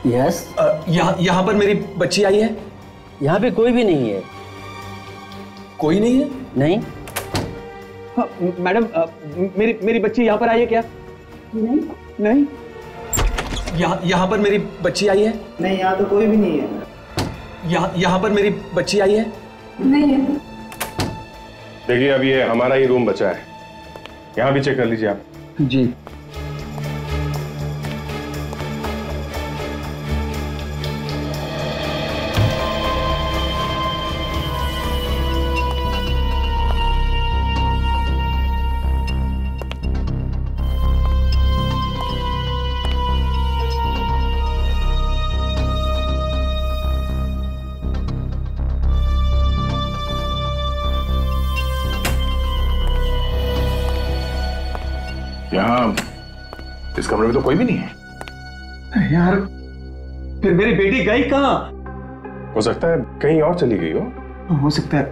Yes. यहाँ पर मेरी बच्ची आई है? यहाँ पे कोई भी नहीं है। कोई नहीं है? नहीं। मैडम, मेरी बच्ची यहाँ पर आई है क्या? नहीं नहीं। यहाँ पर मेरी बच्ची आई है? नहीं, यहाँ तो कोई भी नहीं है। यहाँ पर मेरी बच्ची आई है? नहीं है। देखिए, अब ये हमारा ही रूम बचा है, यहाँ भी चेक कर लीजिए आप। जी। यहाँ इस कमरे में तो कोई भी नहीं है। यार, फिर मेरी बेटी गई कहाँ? हो सकता है कहीं और चली गई हो सकता है।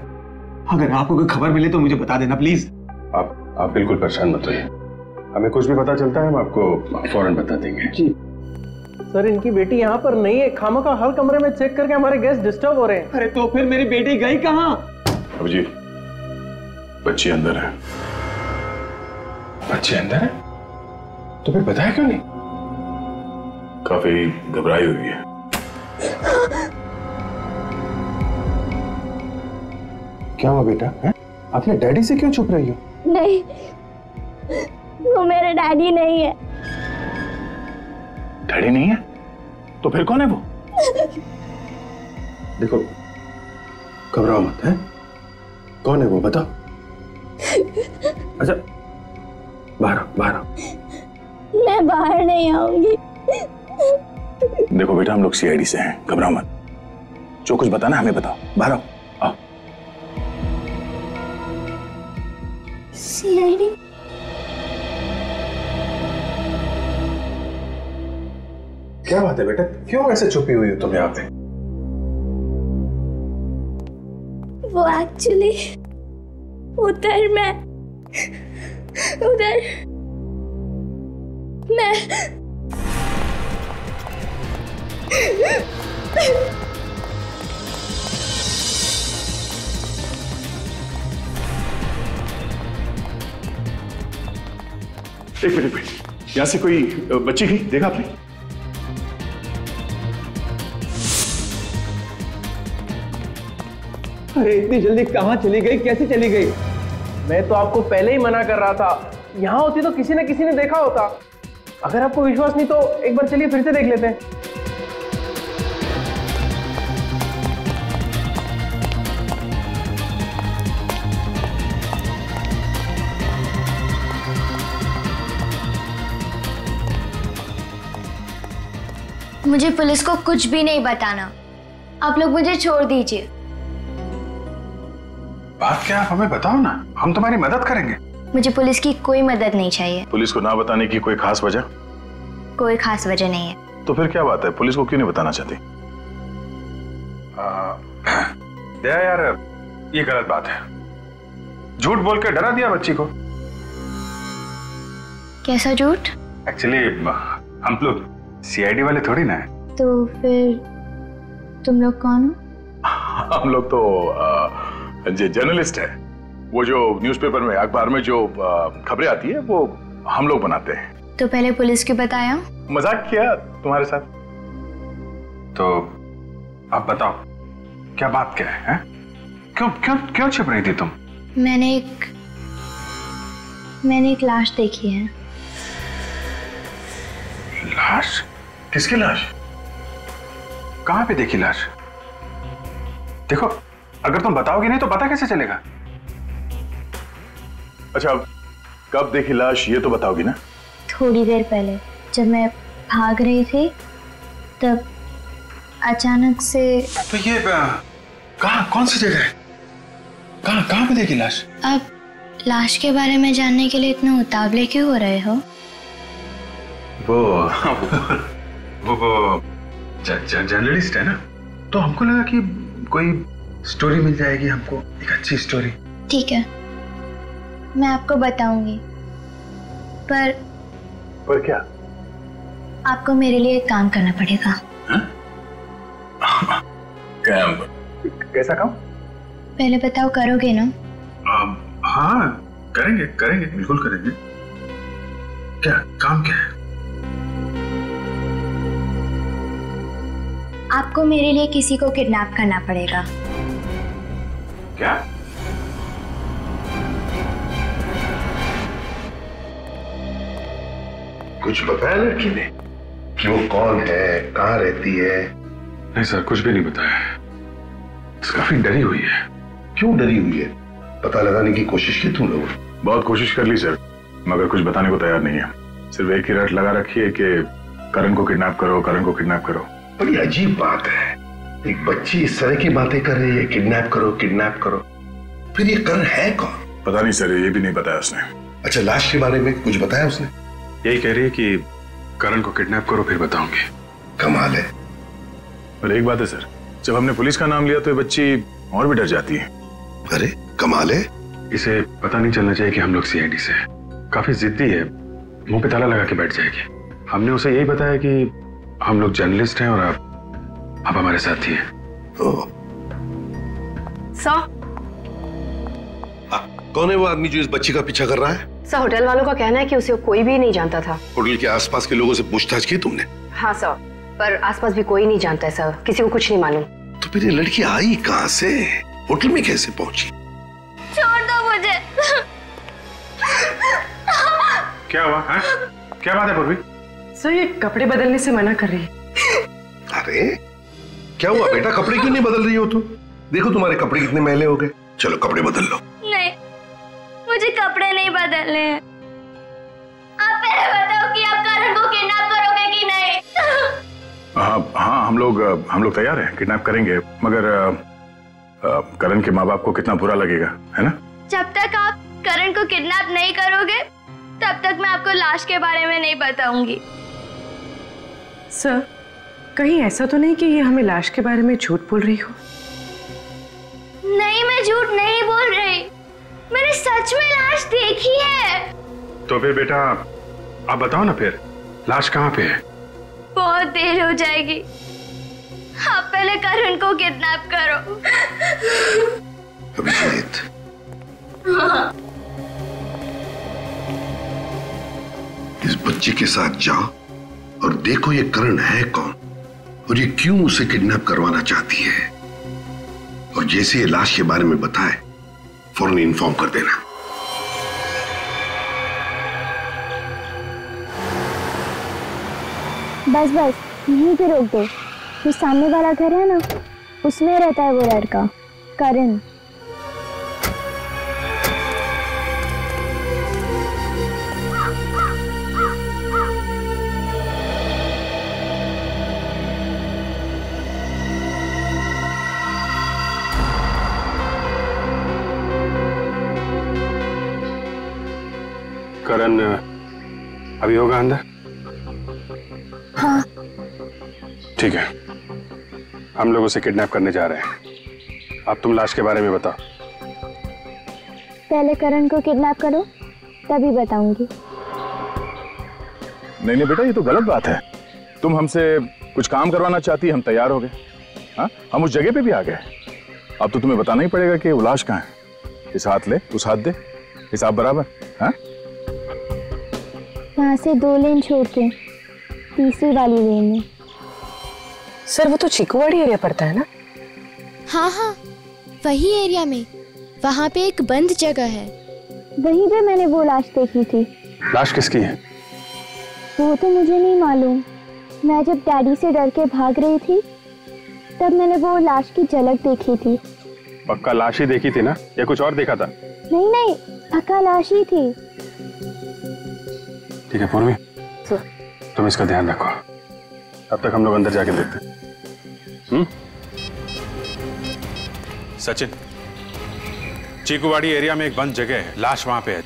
अगर आपको कोई खबर मिले तो मुझे बता देना प्लीज। आप बिल्कुल परेशान मत होइए, हमें कुछ भी पता चलता है हम आपको फौरन बता देंगे। जी सर, इनकी बेटी यहाँ पर नहीं है। खामखा हर कमरे में चेक करके हमारे गेस्ट डिस्टर्ब हो रहे हैं। अरे तो फिर मेरी बेटी गई कहाँ? अब जी, बच्ची अंदर है। बच्ची अंदर है तो फिर बताया क्यों नहीं? काफी घबराई हुई है। क्या हुआ बेटा? अपने डैडी से क्यों छुप रही हो? नहीं, वो मेरे डैडी नहीं है। डैडी नहीं है तो फिर कौन है वो? देखो, घबराओ मत। है कौन है वो, बताओ। अच्छा, बाहर आओ। मैं बाहर नहीं आऊंगी। देखो बेटा, हम लोग सीआईडी से हैं, घबराओ मत। जो कुछ बताना हमें बताओ, बाहर आओ। सीआईडी? क्या बात है बेटा, क्यों ऐसे छुपी हुई हो तुम यहाँ पे? वो एक्चुअली उधर मैं एक मिनट, यहाँ से कोई बच्ची गई, देखा आपने? अरे इतनी जल्दी कहाँ चली गई, कैसे चली गई? मैं तो आपको पहले ही मना कर रहा था। यहाँ होती तो किसी न किसी ने देखा होता। अगर आपको विश्वास नहीं तो एक बार चलिए फिर से देख लेते हैं। मुझे पुलिस को कुछ भी नहीं बताना। आप लोग मुझे छोड़ दीजिए। बात क्या, आप हमें बताओ ना, हम तुम्हारी मदद करेंगे। मुझे पुलिस की कोई मदद नहीं चाहिए। पुलिस को ना बताने की कोई खास वजह? कोई खास वजह नहीं है। तो फिर क्या बात है, पुलिस को क्यों नहीं बताना चाहती? दया यार, ये गलत बात है। झूठ बोल के डरा दिया बच्ची को। कैसा झूठ? एक्चुअली हम लोग सीआईडी वाले थोड़ी ना है। तो फिर तुम लोग कौन हो? हम लोग तो जर्नलिस्ट है। वो जो न्यूज़पेपर में, अखबार में जो खबरें आती है वो हम लोग बनाते हैं। तो पहले पुलिस क्यों बताया? मजाक किया तुम्हारे साथ। तो अब बताओ, क्या बात क्या है? क्यों क्यों क्यों छिप रही थी तुम? मैंने एक लाश देखी है। लाश? किसकी लाश? कहां पे देखी लाश? देखो, अगर तुम बताओगे नहीं तो पता कैसे चलेगा? अच्छा, कब देखी लाश ये तो बताओगी ना? थोड़ी देर पहले जब मैं भाग रही थी तब अचानक से। तो ये कहां, कौन सी जगह है? कहां पे देखी लाश? अब लाश के बारे में जानने के लिए इतने उतावले क्यों हो रहे हो? वो जर्नलिस्ट है ना, तो हमको लगा कि कोई स्टोरी मिल जाएगी हमको, एक अच्छी स्टोरी। ठीक है, मैं आपको बताऊंगी, पर क्या? आपको मेरे लिए एक काम करना पड़ेगा। कैसा काम? पहले बताओ, करोगे ना? हाँ करेंगे करेंगे, बिल्कुल करेंगे। क्या काम क्या है? आपको मेरे लिए किसी को किडनैप करना पड़ेगा। क्या? कुछ बताया लड़की ने कि वो कौन है, कहाँ रहती है? नहीं सर, कुछ भी नहीं बताया। काफी डरी हुई है। क्यों डरी हुई है? पता लगाने की कोशिश की तुम लोग? बहुत कोशिश कर ली सर, मगर कुछ बताने को तैयार नहीं है। सिर्फ एक ही रट लगा रखी है कि करण को किडनैप करो, करण को किडनैप करो। बड़ी अजीब बात है, एक बच्ची इस तरह की बातें कर रही है, किडनैप करो किडनैप करो। फिर ये करण है कौन? पता नहीं सर, ये भी नहीं बताया उसने। अच्छा, लाश के बारे में कुछ बताया उसने? यही कह रही है कि करण को किडनैप करो फिर बताऊंगी। कमाल है। पर एक बात है सर, जब हमने पुलिस का नाम लिया तो ये बच्ची और भी डर जाती है। अरे कमाल है। इसे पता नहीं चलना चाहिए कि हम लोग सीआईडी से हैं। काफी जिद्दी है, मुंह पे ताला लगा के बैठ जाएगी। हमने उसे यही बताया कि हम लोग जर्नलिस्ट हैं और आप हमारे साथी हैं। कौन है वो आदमी जो इस बच्ची का पीछा कर रहा है? सर, होटल वालों का कहना है कि उसे कोई भी नहीं जानता था। होटल के आसपास के लोगों से पूछताछ की तुमने? हाँ सर, पर आसपास भी कोई नहीं जानता है सर, किसी को कुछ नहीं मालूम। तो फिर ये लड़की आई कहाँ से? होटल में कैसे पहुंची? छोड़ दो मुझे। क्या हुआ है? क्या बात है पूर्वी? सर, ये कपड़े बदलने से मना कर रही है। अरे क्या हुआ बेटा, कपड़े क्यों नहीं बदल रही हो तुम? देखो तुम्हारे कपड़े कितने मैले हो गए। चलो कपड़े बदल लो। नहीं, मुझे कपड़े नहीं बदलने हैं। आप पहले बताओ कि आप करण को किडनैप करोगे कि नहीं? हाँ, हम लोग तैयार हैं, किडनैप करेंगे, मगर करण के माँ बाप को कितना बुरा लगेगा, है ना? जब तक आप करण को किडनैप नहीं करोगे तब तक मैं आपको लाश के बारे में नहीं बताऊंगी। सर, कहीं ऐसा तो नहीं कि ये हमें लाश के बारे में झूठ बोल रही हो? नहीं, मैं झूठ नहीं बोल रही, मैंने सच में लाश देखी है। तो फिर बेटा आप बताओ ना, फिर लाश कहाँ पे है? बहुत देर हो जाएगी, आप पहले करण को किडनैप करो। अभिजीत, इस बच्चे के साथ जाओ और देखो ये करण है कौन और ये क्यों उसे किडनैप करवाना चाहती है, और जैसे ये लाश के बारे में बताए फौरन इन्फॉर्म कर देना। बस बस यहीं पे रोक दो। जो सामने वाला घर है ना, उसमें रहता है वो लड़का करण। करण अभी होगा अंदर? हाँ। ठीक है, हम लोग उसे किडनैप करने जा रहे हैं। अब तुम लाश के बारे में बताओ। पहले करण को किडनैप करो, तभी बताऊंगी। नहीं बेटा, ये तो गलत बात है। तुम हमसे कुछ काम करवाना चाहती, हम तैयार हो गए। हाँ, हम उस जगह पे भी आ गए। अब तो तुम्हें बताना ही पड़ेगा कि वो लाश कहाँ है। इस हाथ ले, उस हाथ दे, हिसाब बराबर। हाँ, यहाँ से 2 लेन छोड़ के तीसरी वाली लेन में। सर, वो तो चिकूवाड़ी एरिया पड़ता है ना? हाँ हाँ, वही एरिया में, वहाँ पे एक बंद जगह है। वहीं पे मैंने वो लाश देखी थी। लाश किसकी है? वो तो मुझे नहीं मालूम। मैं जब डैडी से डर के भाग रही थी तब मैंने वो लाश की झलक देखी थी। पक्का लाश ही देखी थी ना, या कुछ और देखा था? नहीं नहीं, पक्का लाश ही थी। ठीक है पूर्वी, तुम इसका ध्यान रखो। अब तक हम लोग अंदर जाके देखते हैं। सचिन, चीकूवाड़ी एरिया में एक बंद जगह है, लाश वहां पे है,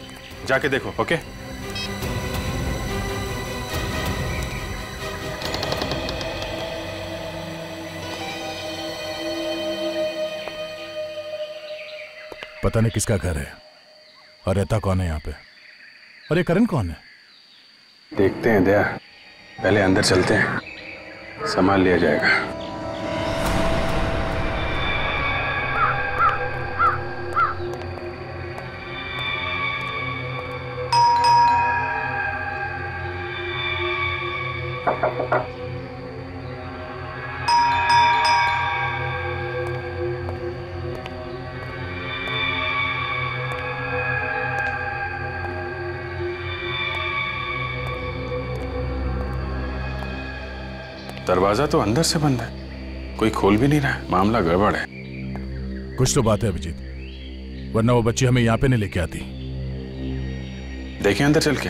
जाके देखो। ओके? पता नहीं किसका घर है और रहता कौन है यहाँ पे, और ये करण कौन है? देखते हैं दया, पहले अंदर चलते हैं, संभाल लिया जाएगा। दरवाजा तो अंदर से बंद है, कोई खोल भी नहीं रहा है। मामला गड़बड़ है। कुछ तो बात है अभिजीत, वरना वो बच्ची हमें यहाँ पे नहीं लेके आती। देखें अंदर चल के।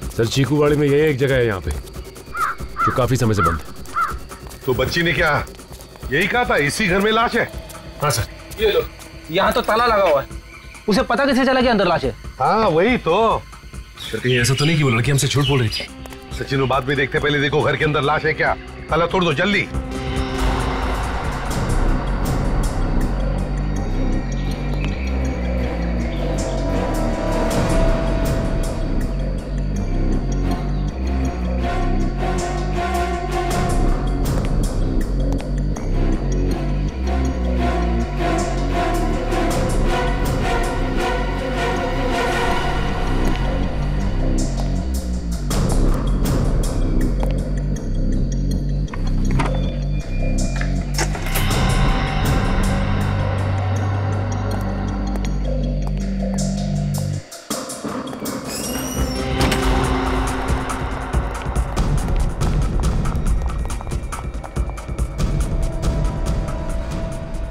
सर चीकूवाड़ी में यही एक जगह है यहाँ पे जो काफी समय से बंद है। तो बच्ची ने क्या यही कहा था इसी घर में लाश है? हाँ सर। ये लो, यहाँ तो ताला लगा हुआ है। उसे पता कैसे चला कि अंदर लाश है? हाँ वही तो। सर कहीं ऐसा तो नहीं कि वो लड़की हमसे झूठ बोल रही थी? सचिन वो बात भी देखते पहले देखो घर के अंदर लाश है क्या। ताला तोड़ दो जल्दी।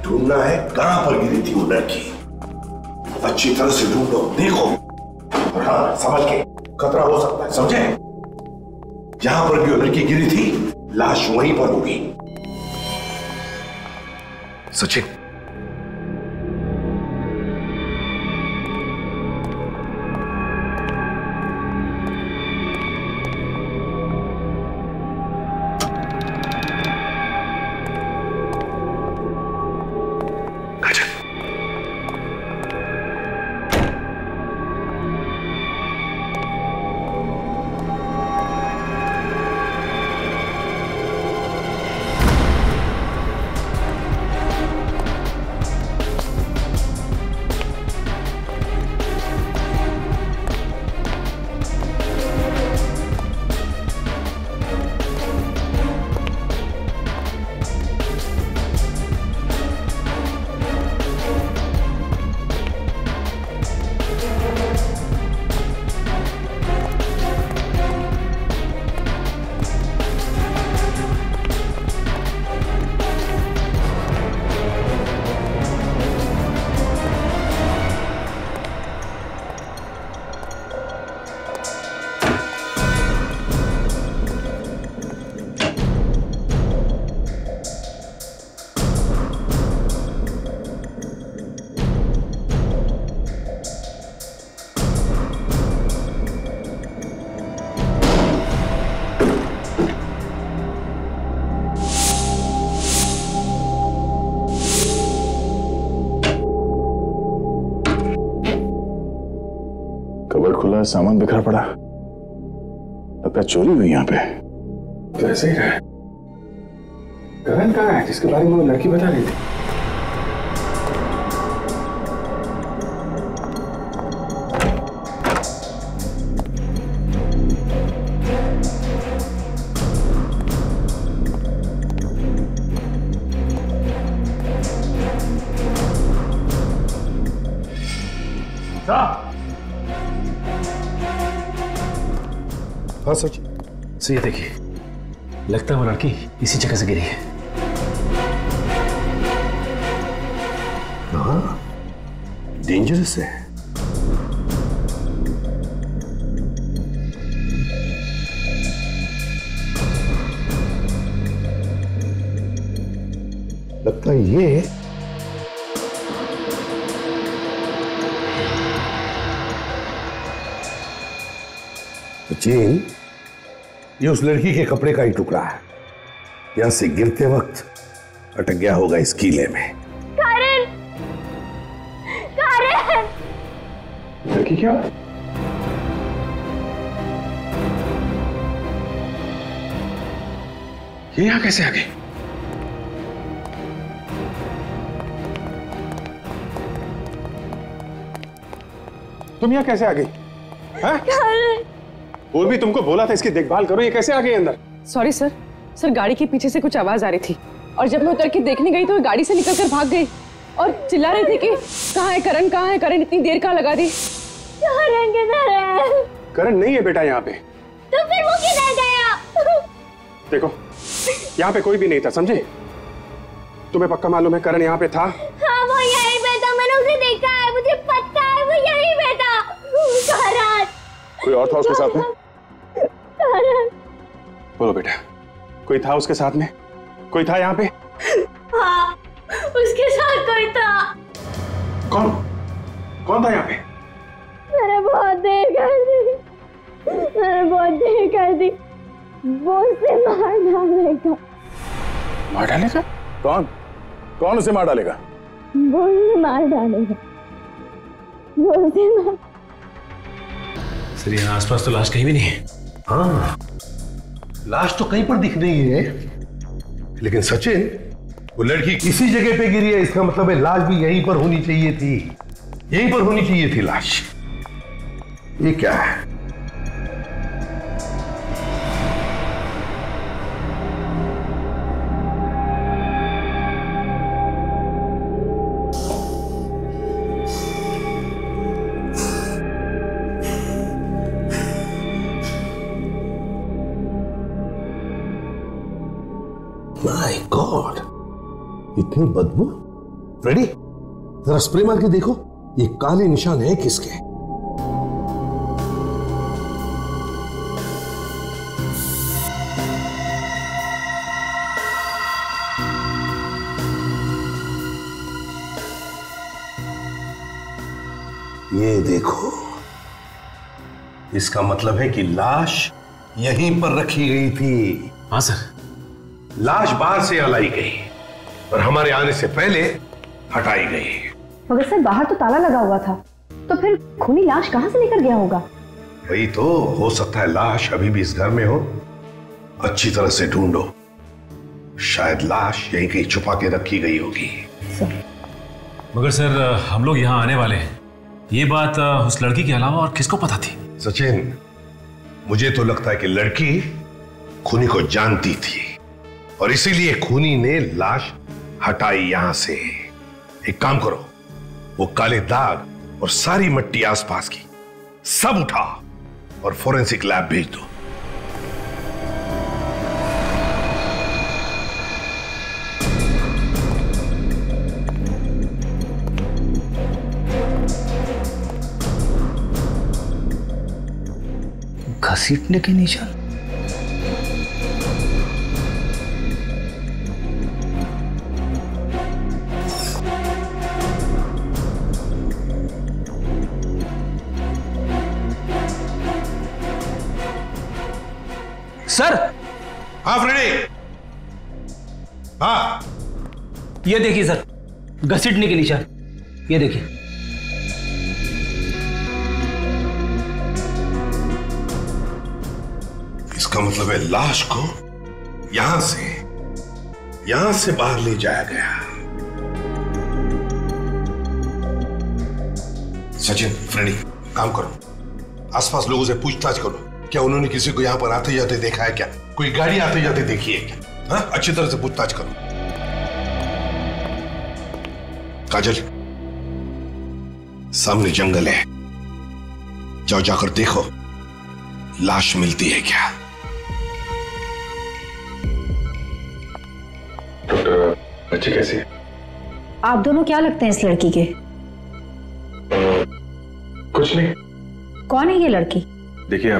ढूंढना है कहां पर गिरी थी वो लड़की, अच्छी तरह से ढूंढो, देखो। और हाँ समझ के, खतरा हो सकता है, समझे? जहां पर भी वो लड़की गिरी थी लाश वहीं पर होगी। सचिन खुला सामान बिखरा पड़ा, लगता चोरी हुई यहाँ पे। तो ऐसे ही रहा। करण कहाँ है जिसके बारे में वो लड़की बता रही थी? हाँ सच। सो ये देखिए, लगता है वो लड़की इसी जगह से गिरी है। हाँ, डेंजरस है। लगता है ये सचिन, ये उस लड़की के कपड़े का ही टुकड़ा है। यहां से गिरते वक्त अटक गया होगा इस कीले में। कारण लड़की क्या? ये यहाँ कैसे आ गई? तुम यहाँ कैसे आ गई? और भी तुमको बोला था इसकी देखभाल करो, ये कैसे आ गई अंदर? सॉरी सर, गाड़ी के पीछे से कुछ आवाज आ रही थी और जब मैं उतर के देखने गई तो वो गाड़ी से निकलकर भाग गई और चिल्ला रही थी कि कहाँ है करण, कहाँ है करण, इतनी देर कहाँ लगा दी। करण किधर है? करण नहीं है बेटा यहाँ पे। तो फिर वो किधर गया? देखो यहाँ पे कोई भी नहीं था, समझे? तुम्हें पक्का मालूम है करण यहाँ पे था? हाँ वो यहीं पे था, मैंने उसे देखा है, मुझे पता है वो यहीं पे था। करण। कोई और था उसके साथ में? करण। बोलो बेटा, कोई था उसके साथ में? कोई था यहाँ पे? हाँ, उसके साथ कोई था। कौन? कौन था यहाँ पे? मैंने बहुत देर कर दी। वो उसे मार डालेगा। मार डालेगा? कौन? कौन उसे मार डालेगा? वो उसे मार डालेगा। सर यहाँ आसपास तो लाश कहीं भी नहीं है। हाँ, लाश तो कहीं पर दिख नहीं है, लेकिन सचिन वो लड़की इसी जगह पे गिरी है, इसका मतलब है लाश भी यहीं पर होनी चाहिए थी। यहीं पर होनी चाहिए थी लाश। ये क्या है? माय गॉड, इतनी बदबू। रेडी, जरा स्प्रे मार के देखो, ये काले निशान है किसके? ये देखो, इसका मतलब है कि लाश यहीं पर रखी गई थी। हाँ सर, लाश बाहर से लाई गई और हमारे आने से पहले हटाई गई। मगर सर बाहर तो ताला लगा हुआ था, तो फिर खूनी लाश कहां से लेकर गया होगा? वही तो, हो सकता है लाश अभी भी इस घर में हो। अच्छी तरह से ढूंढो, शायद लाश यहीं कहीं छुपा के रखी गई होगी। मगर सर हम लोग यहाँ आने वाले हैं, ये बात उस लड़की के अलावा और किसको पता थी? सचिन, मुझे तो लगता है कि लड़की खूनी को जानती थी और इसीलिए खूनी ने लाश हटाई यहां से। एक काम करो, वो काले दाग और सारी मट्टी आसपास की सब उठा और फोरेंसिक लैब भेज दो। घसीटने के निशान? सर। हाँ फ्रेडी। हाँ, ये देखिए सर, घसीटने के निशान, ये देखिए। इसका मतलब है लाश को यहां से बाहर ले जाया गया। सचिन, फ्रेडी, काम करो, आसपास लोगों से पूछताछ करो, क्या उन्होंने किसी को यहां पर आते जाते देखा है? क्या कोई गाड़ी आते जाते देखी है क्या? हाँ, अच्छी तरह से पूछताछ करो। काजल, सामने जंगल है, जाओ जाकर देखो लाश मिलती है क्या। डॉक्टर, बच्ची कैसी है? आप दोनों क्या लगते हैं इस लड़की के? कुछ नहीं। कौन है ये लड़की? देखिए,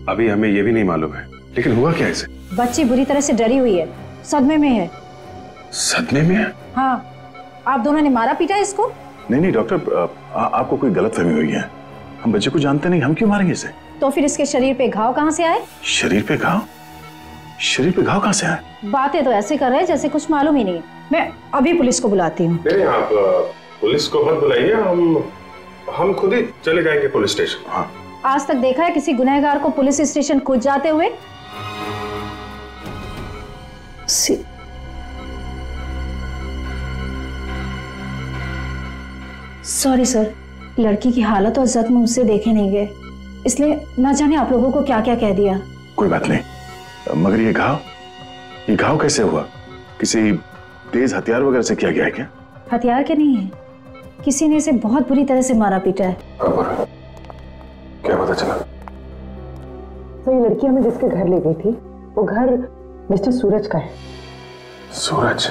अभी हमें ये भी नहीं मालूम है, लेकिन हुआ क्या इसे? बच्ची बुरी तरह से डरी हुई है, सदमे में है। सदमे में है? हाँ, आप दोनों ने मारा पीटा इसको? नहीं डॉक्टर, आपको कोई गलतफहमी हुई है। हम बच्चे को जानते नहीं, हम क्यों मारेंगे इसे? तो फिर इसके शरीर पे घाव कहाँ से आए? शरीर पे घाव? शरीर पे घाव कहां से आए? बातें तो ऐसे कर रहे हैं जैसे कुछ मालूम ही नहीं। मैं अभी पुलिस को बुलाती हूँ। नहीं आप पुलिस को मत बुलाइए, हम खुद ही चले जाएंगे पुलिस स्टेशन। हाँ। आज तक देखा है किसी गुनहगार को पुलिस स्टेशन खुद जाते हुए? सॉरी सर, लड़की की हालत और जख्म मुझसे देखे नहीं गए, इसलिए ना जाने आप लोगों को क्या क्या कह दिया। कोई बात नहीं, मगर ये घाव कैसे हुआ? किसी तेज हथियार वगैरह से किया गया है क्या? हथियार के नहीं है, किसी ने इसे बहुत बुरी तरह से मारा पीटा है। क्या पता चला? तो ये लड़की हमें जिसके घर ले गई थी वो घर मिस्टर सूरज का है। सूरज?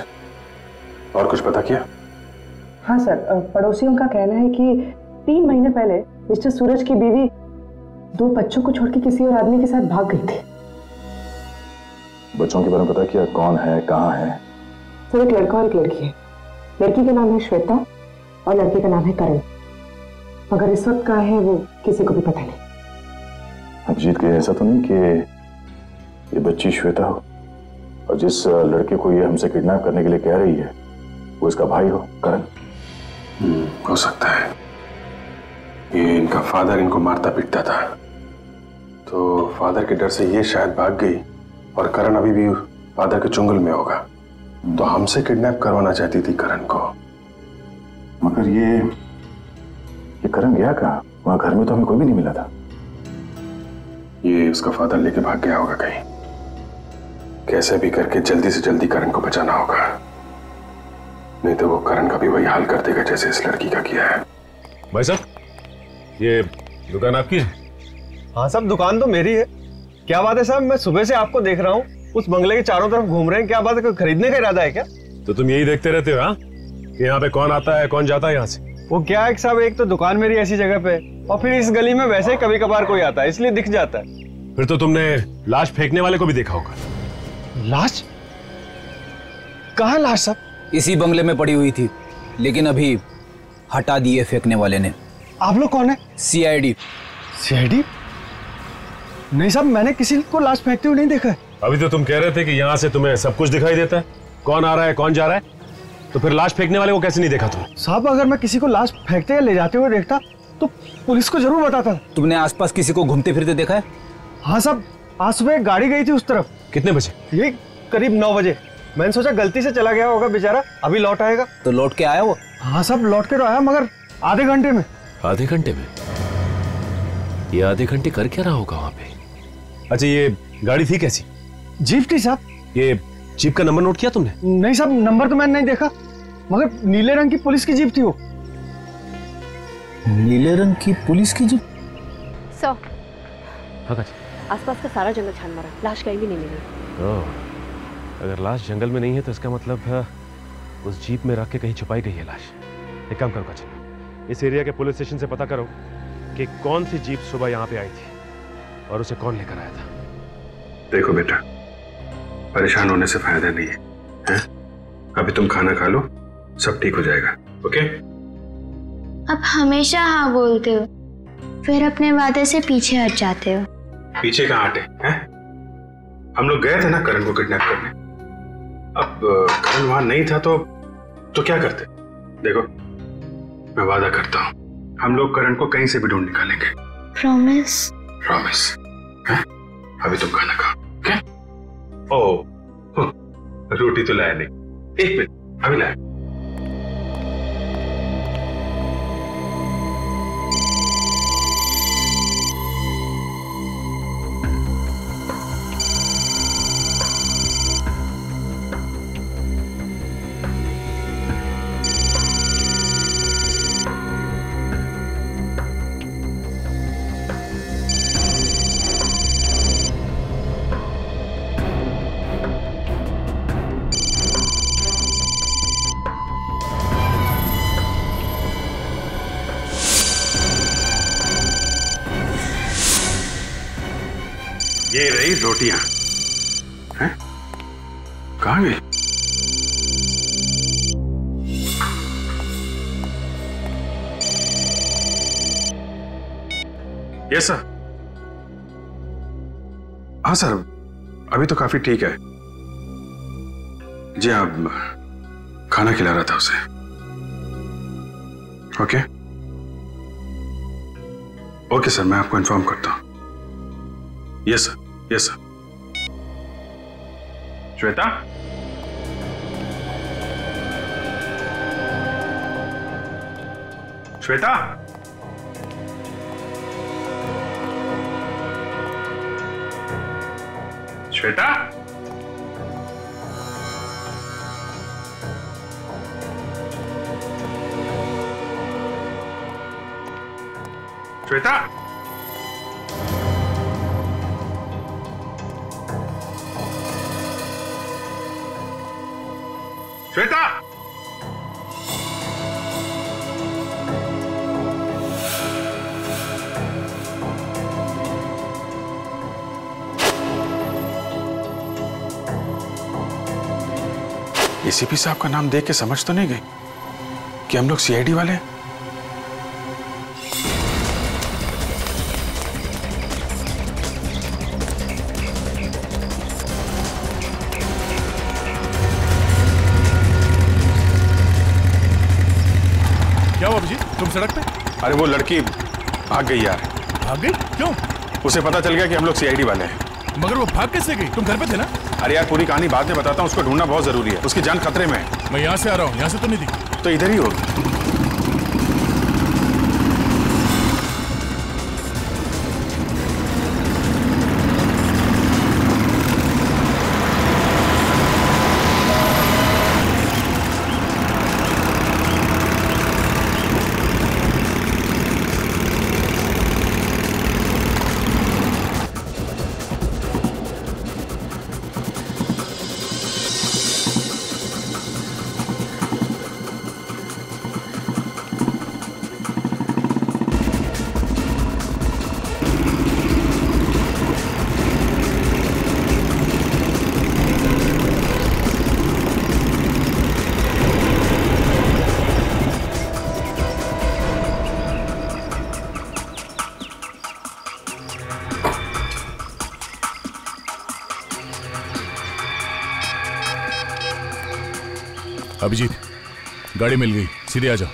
और कुछ पता किया? हाँ सर, पड़ोसियों का कहना है कि 3 महीने पहले मिस्टर सूरज की बीवी 2 बच्चों को छोड़ के किसी और आदमी के साथ भाग गई थी। बच्चों के बारे में पता किया? कौन है, कहाँ है? सर एक लड़का और एक लड़की है। लड़की का नाम है श्वेता और लड़के का नाम है करण, मगर इस वक्त कहाँ है वो किसी को भी पता नहीं। अभिजीत के ऐसा तो नहीं कि ये बच्ची श्वेता हो और जिस लड़के को ये हमसे किडनैप करने के लिए कह रही है वो इसका भाई हो, करण? हो सकता है। ये इनका फादर इनको मारता पीटता था, तो फादर के डर से ये शायद भाग गई और करण अभी भी फादर के चुंगल में होगा, तो हमसे किडनैप करवाना चाहती थी करण को। मगर ये करण गया कहाँ? वहां घर में तो हमें कोई भी नहीं मिला था। ये उसका फादर लेके भाग गया होगा कहीं। कैसे भी करके जल्दी से जल्दी करण को बचाना होगा, नहीं तो वो करण का भी वही हाल कर देगा जैसे इस लड़की का किया है। भाई साहब, ये दुकान आपकी है? हाँ साहब, दुकान तो मेरी है। क्या बात है साहब, मैं सुबह से आपको देख रहा हूँ, उस बंगले के चारों तरफ घूम रहे हैं। क्या बात है, कोई खरीदने का इरादा है क्या? तो तुम यही देखते रहते हो हाँ, कि यहाँ पे कौन आता है कौन जाता है यहाँ से? वो क्या है साहब, एक तो दुकान मेरी ऐसी जगह पे और फिर इस गली में वैसे ही कभी कभार कोई आता है, इसलिए दिख जाता है। फिर तो तुमने लाश फेंकने वाले को भी देखा होगा। लाश? कहाँ लाश साहब? इसी बंगले में पड़ी हुई थी, लेकिन अभी हटा दिए फेंकने वाले ने। आप लोग कौन है? सीआईडी। सीआईडी? नहीं साहब, मैंने किसी को लाश फेंकते हुए नहीं देखा है। अभी तो तुम कह रहे थे कि यहाँ से तुम्हें सब कुछ दिखाई देता है, कौन आ रहा है कौन जा रहा है, तो फिर लाश फेंकने वाले को कैसे नहीं देखा तुमने? साहब अगर मैं किसी को लाश फेंकते या ले जाते हुए देखता तो पुलिस को जरूर बताता। तुमने आसपास किसी को घूमते फिरते देखा है? हाँ साहब, आज सुबह एक गाड़ी गई थी उस तरफ। कितने बजे? ये करीब 9 बजे। मैंने सोचा गलती से चला गया होगा बेचारा, अभी लौट आएगा। तो लौट के आया वो? हाँ साहब, लौट के तो आया, मगर आधे घंटे में। आधे घंटे में? ये आधे घंटे कर क्या रहा होगा वहां पे? अच्छा, ये गाड़ी थी कैसी? जीप थी साहब। ये जीप का नंबर नोट किया तुमने? नहीं साहब, नंबर तो मैंने नहीं देखा, मगर नीले रंग की पुलिस की जीप थी वो। नीले रंग की पुलिस की जीप? सर, हाँ, आसपास का सारा जंगल छान मारा, लाश कहीं भी नहीं मिली। अगर लाश जंगल में नहीं है तो इसका मतलब उस जीप में रख के कहीं छुपाई गई है लाश। एक काम करो कचन, इस एरिया के पुलिस स्टेशन से पता करो कि कौन सी जीप सुबह यहाँ पे आई थी और उसे कौन लेकर आया था। देखो बेटा, परेशान होने से फायदा नहीं है, हैं? अभी तुम खाना खा लो, सब ठीक हो जाएगा। ओके? अब हमेशा हाँ बोलते हो, फिर अपने वादे से पीछे हट जाते हो। पीछे कहाँ हटे हैं? हम लोग गए थे ना करण को किडनैप करने। अब करण वहां नहीं था तो क्या करते? देखो, मैं वादा करता हूँ हम लोग करण को कहीं से भी ढूंढ निकालेंगे। प्रॉमिस? प्रॉमिस। अभी तुम खाना खाओ। ओके? ओह, रोटी तो लाया नहीं। एक मिनट, अभी लाया। ये रही रोटियां। हैं? कहाँ गई? Yes sir. हाँ सर, अभी तो काफी ठीक है जी। आप खाना खिला रहा था उसे। ओके ओके सर, मैं आपको इन्फॉर्म करता हूं। Yes sir, yes sir. Shweta, Shweta, Shweta, Shweta, Shweta, ACP साहब का नाम देख के समझ तो नहीं गई कि हम लोग सीआईडी वाले हैं? क्या हुआ अभिजीत, तुम सड़क पे? अरे वो लड़की भाग गई यार। भाग गई? क्यों? उसे पता चल गया कि हम लोग सीआईडी वाले हैं। मगर वो भाग कैसे गई? तुम घर पे थे ना? अरे यार पूरी कहानी बाद में बताता हूँ, उसको ढूंढना बहुत जरूरी है, उसकी जान खतरे में है। मैं यहाँ से आ रहा हूँ, यहाँ से तो नहीं दिखी। तो इधर ही होगी। अभिजीत, गाड़ी मिल गई, सीधे आ जाओ।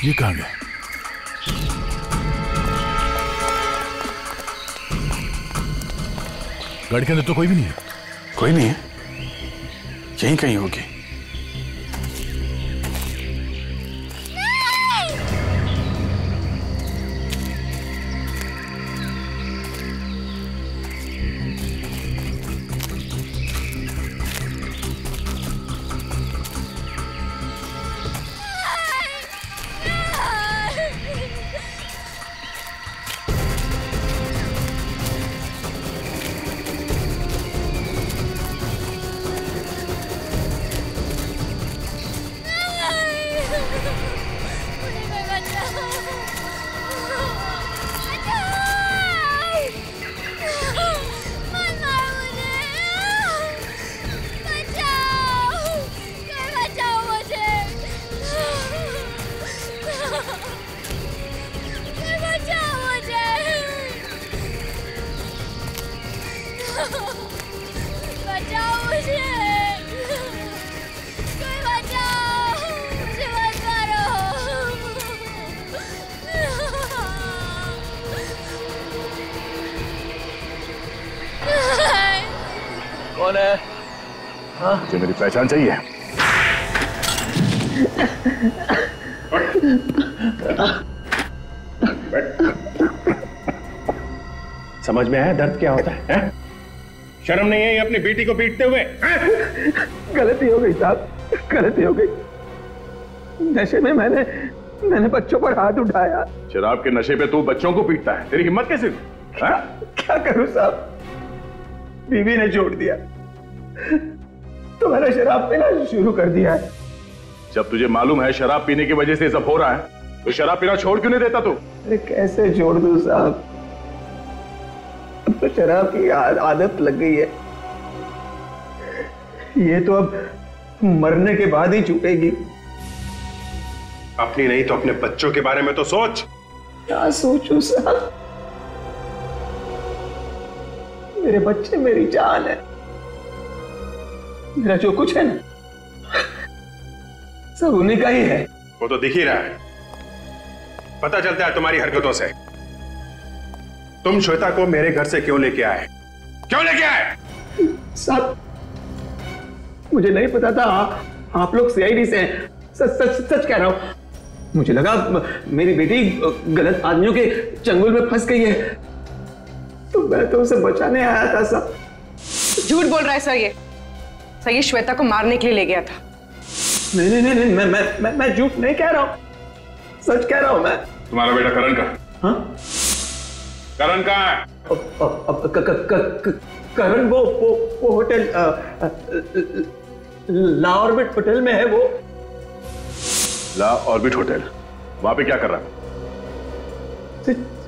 ये कहाँ गए? गाड़ी के अंदर तो कोई भी नहीं है। कोई नहीं है? यहीं कहीं होगी। कौन है? हाँ? मुझे मेरी पहचान चाहिए। समझ में आया दर्द क्या होता है? शर्म नहीं है ये अपनी बेटी को पीटते हुए? गलती हो गई साहब, गलती हो गई। नशे में मैंने बच्चों पर हाथ उठाया। शराब के नशे पे तू बच्चों को पीटता है? तेरी हिम्मत कैसे? क्या करूं साहब, बीवी ने छोड़ दिया तो मैंने शराब पीना शुरू कर दिया है। जब तुझे मालूम है शराब पीने की वजह से ये सब हो रहा है तो शराब पीना छोड़ क्यों नहीं देता तू? अरे कैसे छोड़ दूं साहब, अब तो शराब की आदत लग गई है। ये तो अब मरने के बाद ही छूटेगी। अपनी नहीं तो अपने बच्चों के बारे में तो सोच। क्या सोचूं साहब? मेरे बच्चे मेरी जान है। मेरा जो कुछ है ना सब उन्हीं का ही है। वो तो दिख ही रहा है, पता चलता है तुम्हारी हरकतों से। तुम श्वेता को मेरे घर से क्यों लेके आए? क्यों लेके आए? साहब मुझे नहीं पता था आप लोग सीआईडी से हैं। सच सच सच कह रहा हूं। मुझे लगा मेरी बेटी गलत आदमियों के चंगुल में फंस गई है, तो मैं तो उसे बचाने आया था साहब। झूठ बोल रहा है सर ये। सर ये श्वेता को मारने के लिए ले गया था। नहीं नहीं नहीं, मैं झूठ नहीं कह रहा हूं, सच कह रहा हूं मैं। तुम्हारा बेटा करण कहाँ? हाँ? करण कहाँ है? करण वो होटल ला ऑर्बिट होटल में है। वो ला ऑर्बिट होटल, वहां पे क्या कर रहा है?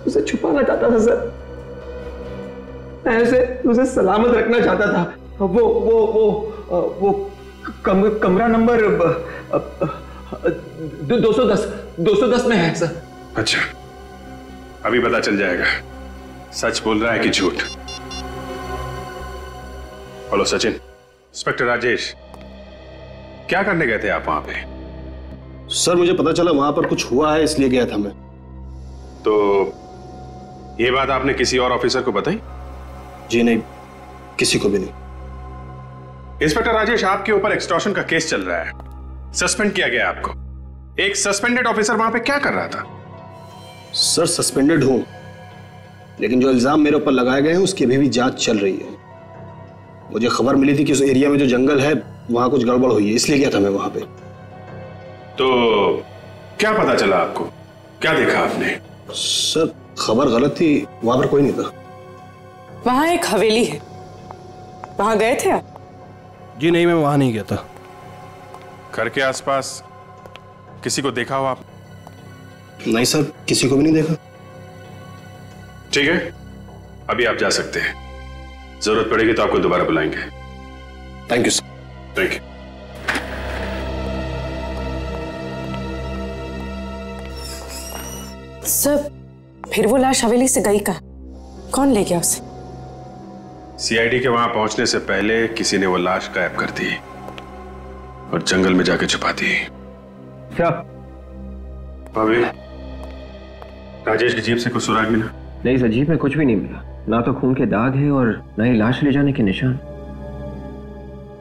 उसे छुपाना चाहता था सर। मैं उसे सलामत रखना चाहता था। वो कमरा नंबर 210 में है सर। अच्छा, अभी पता चल जाएगा सच बोल रहा है कि झूठ। हेलो सचिन। इंस्पेक्टर राजेश, क्या करने गए थे आप वहां पे? सर मुझे पता चला वहां पर कुछ हुआ है, इसलिए गया था मैं। तो ये बात आपने किसी और ऑफिसर को बताई? जी नहीं, किसी को भी नहीं। इंस्पेक्टर राजेश, आपके ऊपर एक्सटॉर्शन का केस चल रहा है, सस्पेंड किया गया आपको। एक सस्पेंडेड ऑफिसर वहां पे क्या कर रहा था? सर सस्पेंडेड हूं, लेकिन जो इल्जाम मेरे ऊपर लगाए गए हैं उसकी अभी भी जांच चल रही है। मुझे खबर मिली थी कि उस एरिया में जो जंगल है वहां कुछ गड़बड़ हुई है, इसलिए गया था मैं वहां पे। तो क्या पता चला आपको? क्या देखा आपने? सर खबर गलत थी, वहां पर कोई नहीं था। वहां एक हवेली है, वहां गए थे आप? जी नहीं, मैं वहां नहीं गया था। घर के आसपास किसी को देखा हो आप? नहीं सर, किसी को भी नहीं देखा। ठीक है, अभी आप जा सकते हैं। जरूरत पड़ेगी तो आपको दोबारा बुलाएंगे। Thank you sir. Thank you. Sir फिर वो लाश हवेली से गई कहाँ? कौन ले गया उसे? सीआईडी के वहां पहुंचने से पहले किसी ने वो लाश गायब कर दी और जंगल में जाके छुपा दी। क्या भाभी, राजेश की जीप से कुछ सुराग मिला? नहीं सर, जीप में कुछ भी नहीं मिला। ना तो खून के दाग है और ना ही लाश ले जाने के निशान।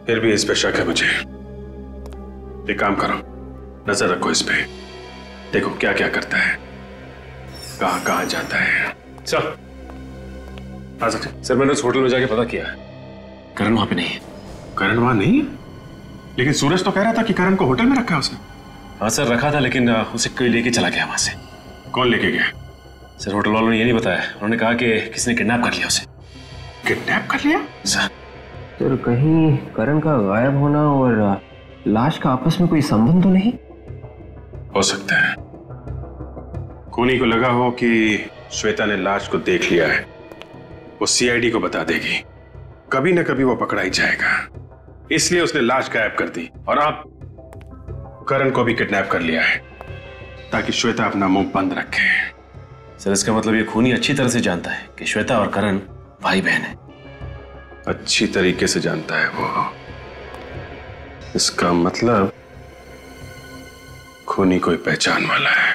फिर भी इस पे शक है मुझे। एक काम करो, नजर रखो इस पे, देखो क्या क्या करता है, कहां कहां जाता है। चल सर, मैंने उस होटल में जाके पता किया, करण वहां पे नहीं है। करण वहां नहीं? लेकिन सूरज तो कह रहा था कि करण को होटल में रखा है उसने। हाँ सर, रखा था, लेकिन उसे कोई लेके चला गया वहां से। कौन लेके गया? सर होटल वालों ने ये नहीं बताया, उन्होंने कहा कि किसी ने किडनैप कर लिया उसे। किडनैप कर लिया? सर कहीं करण का गायब होना और लाश का आपस में कोई संबंध तो नहीं? हो सकता है खूनी को लगा हो कि श्वेता ने लाश को देख लिया है, वो सीआईडी को बता देगी, कभी ना कभी वो पकड़ा ही जाएगा, इसलिए उसने लाश गायब कर दी। और अब करण को भी किडनैप कर लिया है ताकि श्वेता अपना मुंह बंद रखे। सर इसका मतलब ये खूनी अच्छी तरह से जानता है कि श्वेता और करण भाई बहन है। अच्छी तरीके से जानता है वो। इसका मतलब खूनी कोई पहचान वाला है।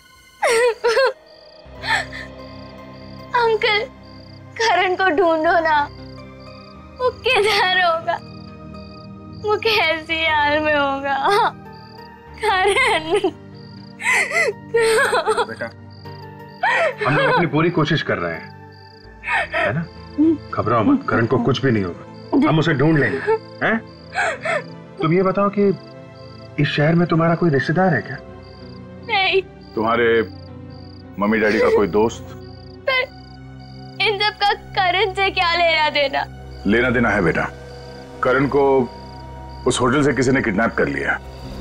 अंकल, करण को ढूंढो ना, वो किधर होगा, वो कैसी हाल में होगा। करण बेटा, हम लोग अपनी पूरी कोशिश कर रहे हैं, है ना? घबराओ मत, करण को कुछ भी नहीं होगा, हम उसे ढूंढ लेंगे, हैं? तुम ये बताओ कि इस शहर में तुम्हारा कोई रिश्तेदार है क्या? नहीं। तुम्हारे मम्मी डैडी का कोई दोस्त? पर इन सब का करण से क्या लेना देना? लेना देना है बेटा। करण को उस होटल से किसी ने किडनैप कर लिया।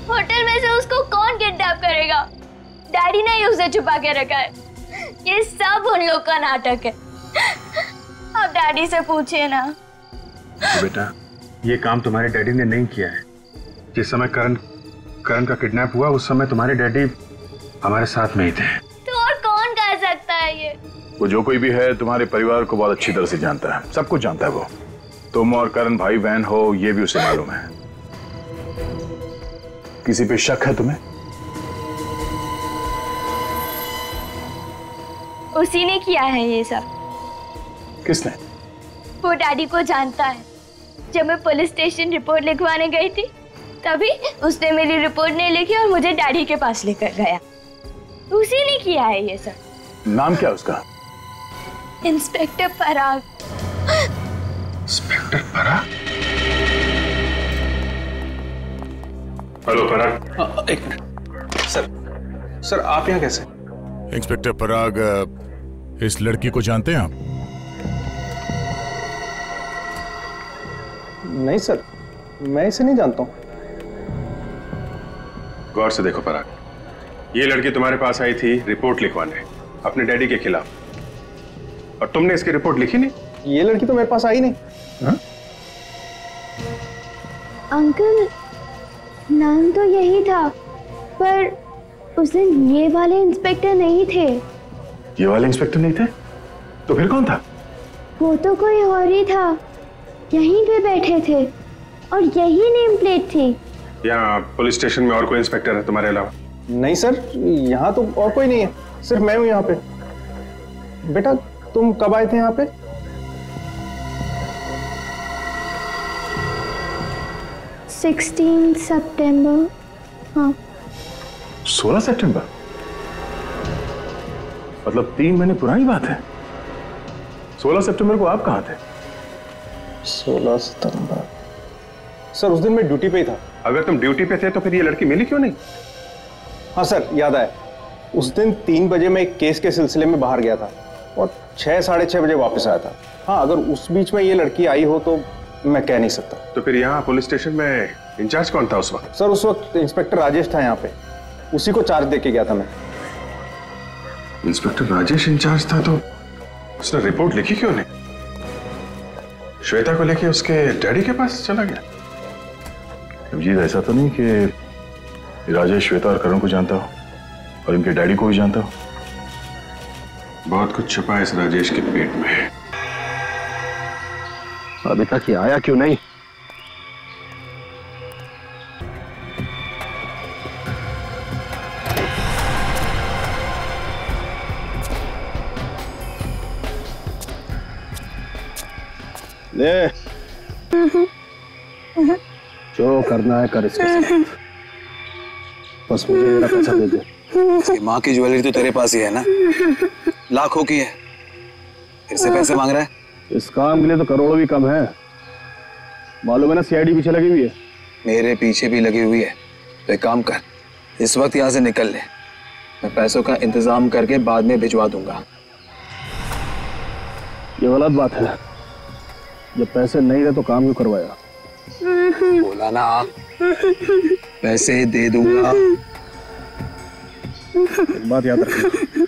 होटल में से उसको कौन किडनैप करेगा? डैडी ने ही उसे छुपा के रखा है। ये सब उन लोग का नाटक है। आप डैडी से पूछिए ना। बेटा, ये काम तुम्हारे डैडी ने नहीं किया है। जिस समय करण का किडनैप हुआ उस समय तुम्हारे डैडी हमारे साथ में ही थे। तो और कौन कर सकता है ये? वो जो कोई भी है तुम्हारे परिवार को बहुत अच्छी तरह से जानता है, सब कुछ जानता है वो। तुम और करण भाई बहन हो ये भी उसे मालूम है। किसी पे शक है तुम्हें? उसी ने किया है ये सब। किसने? वो डैडी को जानता है। जब मैं पुलिस स्टेशन रिपोर्ट लिखवाने गई थी तभी उसने मेरी रिपोर्ट नहीं लिखी और मुझे डैडी के पास लेकर गया। उसी ने किया है ये सब। नाम क्या उसका? इंस्पेक्टर पराग। इंस्पेक्टर पराग? हेलो पराग। एक मिनट सर आप यहाँ कैसे? इंस्पेक्टर पराग, इस लड़की को जानते हैं आप? नहीं सर, मैं इसे नहीं जानता हूँ। गौर से देखो पराग, ये लड़की तुम्हारे पास आई थी रिपोर्ट लिखवाने अपने डैडी के खिलाफ, और तुमने इसकी रिपोर्ट लिखी नहीं। ये लड़की तो मेरे पास आई नहीं। हा? अंकल, नाम तो यही था पर उस दिन ये वाले इंस्पेक्टर नहीं थे। ये वाले इंस्पेक्टर नहीं थे? तो फिर कौन था? वो तो कोई और ही था। यहीं पे बैठे थे और यही नेम प्लेट थी। यहाँ पुलिस स्टेशन में और कोई इंस्पेक्टर है तुम्हारे अलावा? नहीं सर, यहाँ तो और कोई नहीं है, सिर्फ मैं हूँ यहाँ पे। बेटा तुम कब आए थे यहाँ पे? सितंबर। हाँ 16 सितंबर? मतलब 3 महीने पुरानी बात है। 16 सितंबर को आप कहाँ थे? 16 सितंबर सर, उस दिन मैं ड्यूटी पे ही था। अगर तुम ड्यूटी पे थे तो फिर ये लड़की मिली क्यों नहीं? हाँ सर, याद आया। उस दिन 3 बजे मैं एक केस के सिलसिले में बाहर गया था और 6 साढ़े 6 बजे वापस आया था। हाँ, अगर उस बीच में ये लड़की आई हो तो मैं कह नहीं सकता। तो फिर यहाँ पुलिस स्टेशन में इंचार्ज कौन था उस वक्त? सर उस वक्त इंस्पेक्टर राजेश था यहाँ पे, उसी को चार्ज दे के गया था मैं। इंस्पेक्टर राजेश इंचार्ज था तो उसने रिपोर्ट लिखी क्यों नहीं? श्वेता को लेके उसके डैडी के पास चला गया? जी ऐसा तो नहीं कि राजेश श्वेता और करण को जानता हो और इनके डैडी को भी जानता हो? बहुत कुछ छुपा है इस राजेश के पेट में। अभी तक ये आया क्यों नहीं? ले जो करना है कर इसके साथ, बस मुझे मेरा पैसा दे दे। इसकी माँ की ज्वेलरी तो तेरे पास ही है ना, लाखों की है, फिर से पैसे मांग रहा है? इस काम के लिए तो करोड़ों भी कम है, मालूम है ना। सीआईडी पीछे लगी हुई है। मेरे पीछे भी लगी हुई है। तो एक काम कर, इस वक्त यहाँ से निकल ले, मैं पैसों का इंतजाम करके बाद में भिजवा दूंगा। ये गलत बात है, जब पैसे नहीं थे तो काम क्यों करवाया? बोला ना, पैसे दे दूंगा। एक बात याद रखना,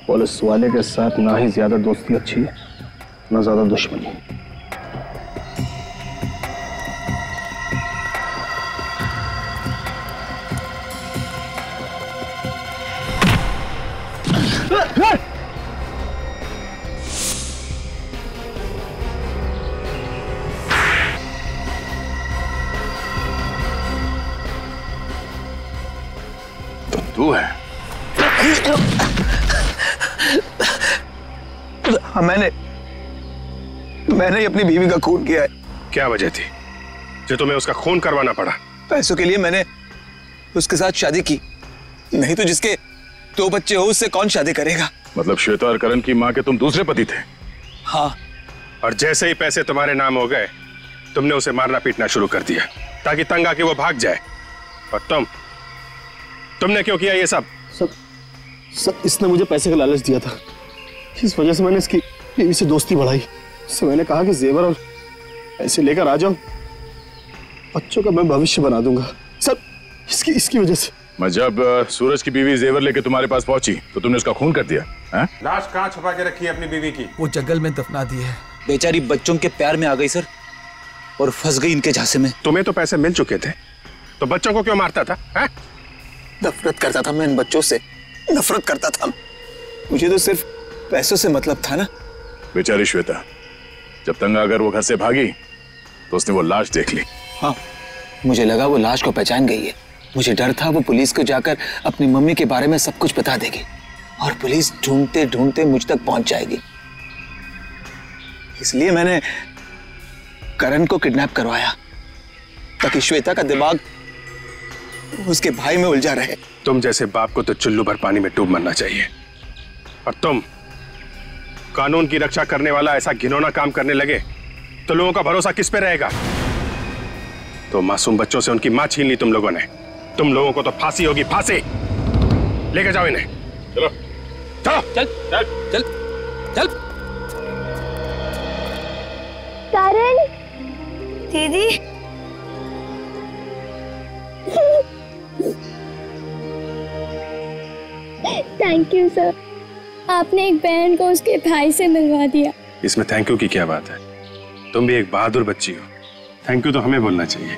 पुलिस वाले के साथ ना ही ज्यादा दोस्ती अच्छी है ना ज्यादा दुश्मनी। तू है? हाँ, मैंने ही अपनी बीवी का खून किया है। क्या वजह थी जो तुम्हें उसका खून करवाना पड़ा? पैसों के लिए मैंने उसके साथ शादी की, नहीं तो जिसके 2 बच्चे हो उससे कौन शादी करेगा? मतलब श्वेता और करण की माँ के तुम दूसरे पति थे? हाँ। और जैसे ही पैसे तुम्हारे नाम हो गए तुमने उसे मारना पीटना शुरू कर दिया ताकि तंग आके वो भाग जाए। और तुमने क्यों किया ये सब? सर इसने मुझे पैसे का लालच दिया था, इस वजह से मैंने इसकी बीवी से दोस्ती बढ़ाई। इससे मैंने कहा कि जेवर और पैसे लेकर आ जाओ, बच्चों का मैं भविष्य बना दूंगा। सर इसकी वजह से। मैं जब सूरज की बीवी जेवर लेके तुम्हारे पास पहुंची तो तुमने उसका खून कर दिया है? लाश कहाँ छुपा के रखी है अपनी बीवी की? वो जंगल में दफना दी है। बेचारी बच्चों के प्यार में आ गई सर, और फंस गई इनके झांसे में। तुम्हें तो पैसे मिल चुके थे तो बच्चों को क्यों मारता था? नफरत करता था मैं इन बच्चों से। नफरत करता था। मुझे तो सिर्फ पैसों से मतलब था ना। बेचारी श्वेता, जब तंगा अगर वो घर से भागी तो उसने वो लाश देख ली। हाँ, मुझे लगा वो लाश को पहचान गई है। मुझे डर था वो पुलिस को जाकर अपनी मम्मी के बारे में सब कुछ बता देगी और पुलिस ढूंढते ढूंढते मुझ तक पहुंच जाएगी। इसलिए मैंने करण को किडनैप करवाया ताकि श्वेता का दिमाग उसके भाई में उलझा रहे। तुम जैसे बाप को तो चुल्लू भर पानी में डूब मरना चाहिए, और तुम कानून की रक्षा करने वाला ऐसा घिनौना काम करने लगे तो लोगों का भरोसा किस पे रहेगा? तो मासूम बच्चों से उनकी मां छीन ली तुम लोगों ने। तुम लोगों को तो फांसी होगी, फांसी। लेके जाओ इन्हें। चलो चलो चल चल चल चल। करण दीदी, थैंक यू सर, आपने एक बहन को उसके भाई से मिलवा दिया। इसमें थैंक यू की क्या बात है? तुम भी एक बहादुर बच्ची हो, थैंक यू तो हमें बोलना चाहिए।